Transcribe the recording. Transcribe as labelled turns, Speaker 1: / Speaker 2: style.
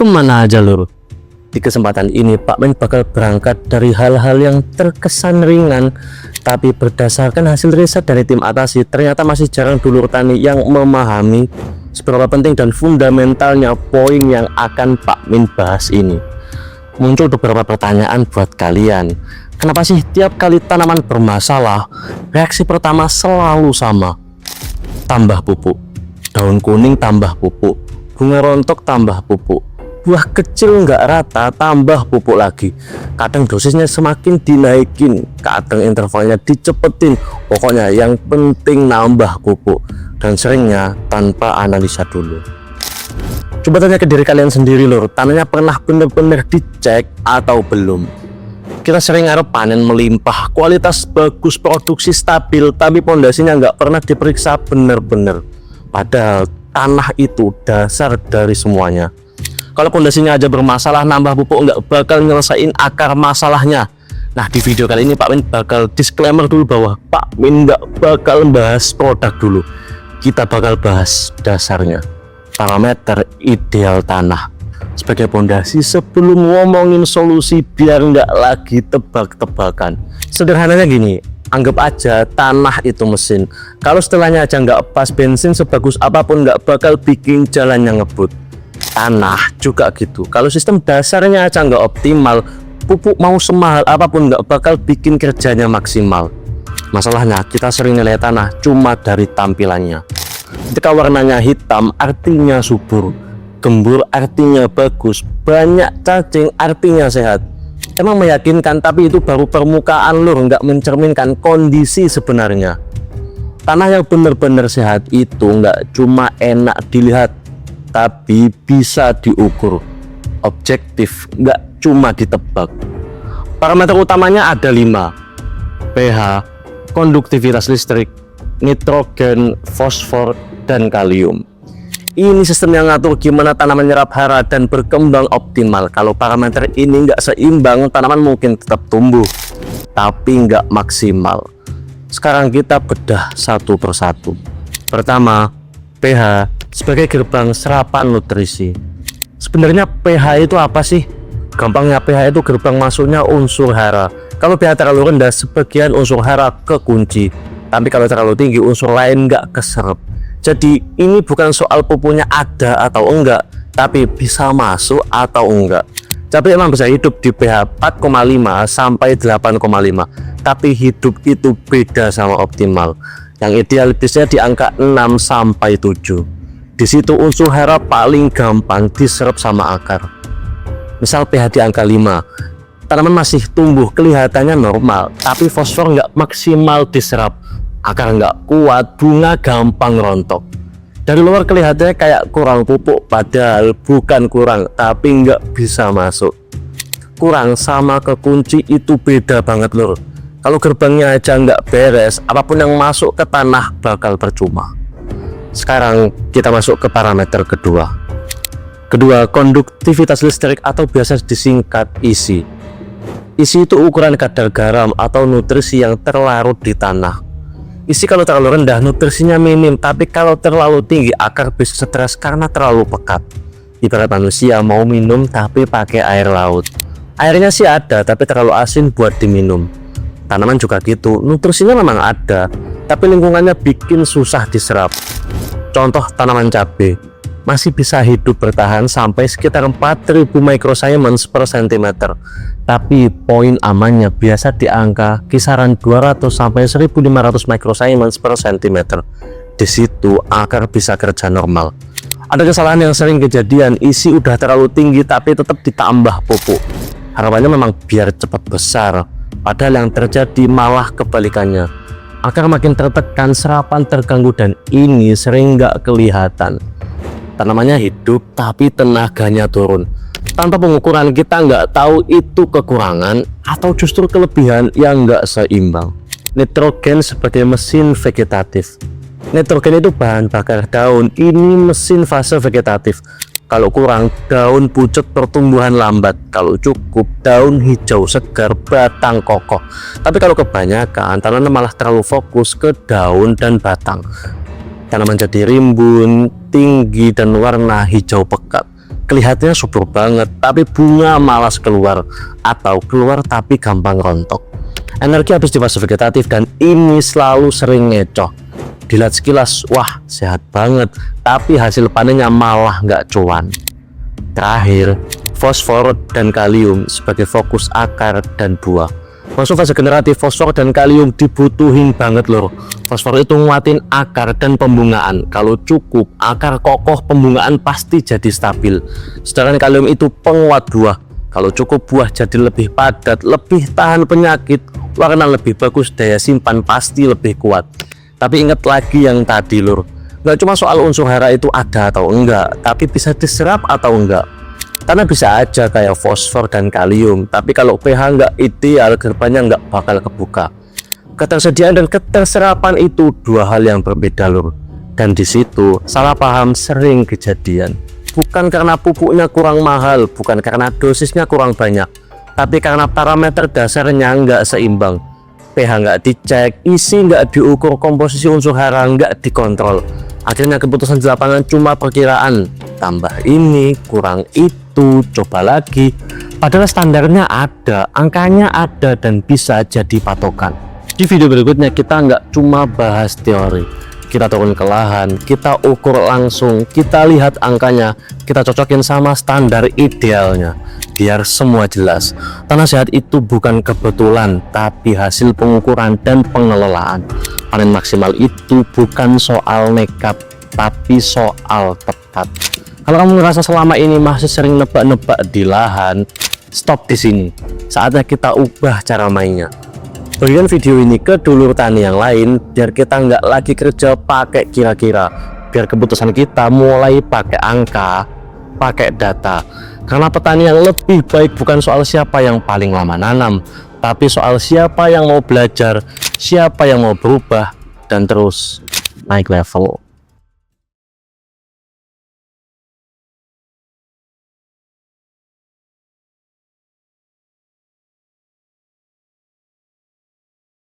Speaker 1: Kemana aja lur? Di kesempatan ini Pak Men bakal berangkat dari hal-hal yang terkesan ringan, tapi berdasarkan hasil riset dari tim Atasi, ternyata masih jarang dulur tani yang memahami seberapa penting dan fundamentalnya poin yang akan Pak Min bahas ini. Muncul beberapa pertanyaan buat kalian. Kenapa sih tiap kali tanaman bermasalah, reaksi pertama selalu sama? Tambah pupuk, daun kuning tambah pupuk, bunga rontok tambah pupuk, buah kecil nggak rata tambah pupuk lagi. Kadang dosisnya semakin dinaikin, kadang intervalnya dicepetin, pokoknya yang penting nambah pupuk, dan seringnya tanpa analisa dulu. Coba tanya ke diri kalian sendiri lur, tanahnya pernah bener-bener dicek atau belum? Kita sering ngarep panen melimpah, kualitas bagus, produksi stabil, tapi pondasinya nggak pernah diperiksa bener-bener. Padahal tanah itu dasar dari semuanya. Kalau pondasinya aja bermasalah, nambah pupuk nggak bakal nyelesain akar masalahnya. Nah, di video kali ini Pak Min bakal disclaimer dulu bahwa Pak Min nggak bakal bahas produk dulu. Kita bakal bahas dasarnya, parameter ideal tanah sebagai pondasi sebelum ngomongin solusi, biar nggak lagi tebak-tebakan. Sederhananya gini, anggap aja tanah itu mesin. Kalau setelahnya aja nggak pas, bensin sebagus apapun nggak bakal bikin jalannya ngebut. Tanah juga gitu, kalau sistem dasarnya aja nggak optimal, pupuk mau semahal apapun nggak bakal bikin kerjanya maksimal. Masalahnya kita sering nilai tanah cuma dari tampilannya. Ketika warnanya hitam artinya subur, gembur artinya bagus, banyak cacing artinya sehat. Emang meyakinkan, tapi itu baru permukaan lur, nggak mencerminkan kondisi sebenarnya. Tanah yang benar-benar sehat itu nggak cuma enak dilihat, tapi bisa diukur, objektif, nggak cuma ditebak. Parameter utamanya ada 5: pH, konduktivitas listrik, nitrogen, fosfor, dan kalium. Ini sistem yang ngatur gimana tanaman menyerap hara dan berkembang optimal. Kalau parameter ini nggak seimbang, tanaman mungkin tetap tumbuh, tapi nggak maksimal. Sekarang kita bedah satu persatu. Pertama, pH sebagai gerbang serapan nutrisi. Sebenarnya pH itu apa sih? Gampangnya pH itu gerbang masuknya unsur hara. Kalau pH terlalu rendah, sebagian unsur hara kekunci, tapi kalau terlalu tinggi, unsur lain nggak keserap. Jadi ini bukan soal pupuknya ada atau enggak, tapi bisa masuk atau enggak. Cabai emang bisa hidup di pH 4,5 sampai 8,5, tapi hidup itu beda sama optimal. Yang ideal biasanya di angka 6 sampai 7. Di situ unsur hara paling gampang diserap sama akar. Misal pH di angka 5, tanaman masih tumbuh kelihatannya normal, tapi fosfor nggak maksimal diserap, akar nggak kuat, bunga gampang rontok. Dari luar kelihatannya kayak kurang pupuk, padahal bukan kurang, tapi nggak bisa masuk. Kurang sama kekunci itu beda banget lur. Kalau gerbangnya aja nggak beres, apapun yang masuk ke tanah bakal percuma. Sekarang kita masuk ke parameter kedua. Konduktivitas listrik atau biasa disingkat ISI. ISI itu ukuran kadar garam atau nutrisi yang terlarut di tanah. ISI kalau terlalu rendah nutrisinya minim, tapi kalau terlalu tinggi akar bisa stres karena terlalu pekat. Ibarat manusia mau minum tapi pakai air laut. Airnya sih ada, tapi terlalu asin buat diminum. Tanaman juga gitu, nutrisinya memang ada, tapi lingkungannya bikin susah diserap. Contoh tanaman cabai masih bisa hidup bertahan sampai sekitar 4000 microsiemens per cm, tapi poin amannya biasa di angka kisaran 200 sampai 1500 microsiemens per cm. Di situ akar bisa kerja normal. Ada kesalahan yang sering kejadian, isi udah terlalu tinggi tapi tetap ditambah pupuk. Harapannya memang biar cepat besar, padahal yang terjadi malah kebalikannya. Akar makin tertekan, serapan terganggu, dan ini sering nggak kelihatan. Tanamannya hidup tapi tenaganya turun. Tanpa pengukuran kita nggak tahu itu kekurangan atau justru kelebihan yang nggak seimbang. Nitrogen sebagai mesin vegetatif. Nitrogen itu bahan bakar daun, ini mesin fase vegetatif. Kalau kurang, daun pucet, pertumbuhan lambat. Kalau cukup, daun hijau segar, batang kokoh. Tapi kalau kebanyakan, tanaman malah terlalu fokus ke daun dan batang. Tanaman jadi rimbun, tinggi, dan warna hijau pekat. kelihatannya subur banget, tapi bunga malas keluar, atau keluar tapi gampang rontok. Energi habis di fase vegetatif dan ini selalu sering ngecoh. Dilihat sekilas, wah sehat banget, tapi hasil panennya malah nggak cuan. Terakhir, fosfor dan kalium sebagai fokus akar dan buah. Masuk fase generatif, fosfor dan kalium dibutuhin banget loh. Fosfor itu nguatin akar dan pembungaan. Kalau cukup, akar kokoh, pembungaan pasti jadi stabil. Sedangkan kalium itu penguat buah. Kalau cukup, buah jadi lebih padat, lebih tahan penyakit, warna lebih bagus, daya simpan pasti lebih kuat. Tapi ingat lagi yang tadi lur, nggak cuma soal unsur hara itu ada atau enggak, tapi bisa diserap atau enggak. Karena bisa aja kayak fosfor dan kalium, tapi kalau pH nggak ideal, gerbangnya nggak bakal kebuka. Ketersediaan dan keterserapan itu dua hal yang berbeda lur. Dan di situ salah paham sering kejadian. Bukan karena pupuknya kurang mahal, bukan karena dosisnya kurang banyak, tapi karena parameter dasarnya nggak seimbang. pH nggak dicek, isi nggak diukur, komposisi unsur hara nggak dikontrol. Akhirnya keputusan di lapangan cuma perkiraan, tambah ini, kurang itu, coba lagi. Padahal standarnya ada, angkanya ada dan bisa jadi patokan. Di video berikutnya kita nggak cuma bahas teori, kita turun ke lahan, kita ukur langsung, kita lihat angkanya, kita cocokin sama standar idealnya, biar semua jelas. Tanah sehat itu bukan kebetulan, tapi hasil pengukuran dan pengelolaan. Panen maksimal itu bukan soal nekat, tapi soal tepat. Kalau kamu ngerasa selama ini masih sering nebak-nebak di lahan, stop di sini. Saatnya kita ubah cara mainnya. Bagikan video ini ke dulur tani yang lain, biar kita nggak lagi kerja pakai kira-kira, biar keputusan kita mulai pakai angka, pakai data. Karena petani yang lebih baik bukan soal siapa yang paling lama nanam, tapi soal siapa yang mau belajar, siapa yang mau berubah, dan terus naik level.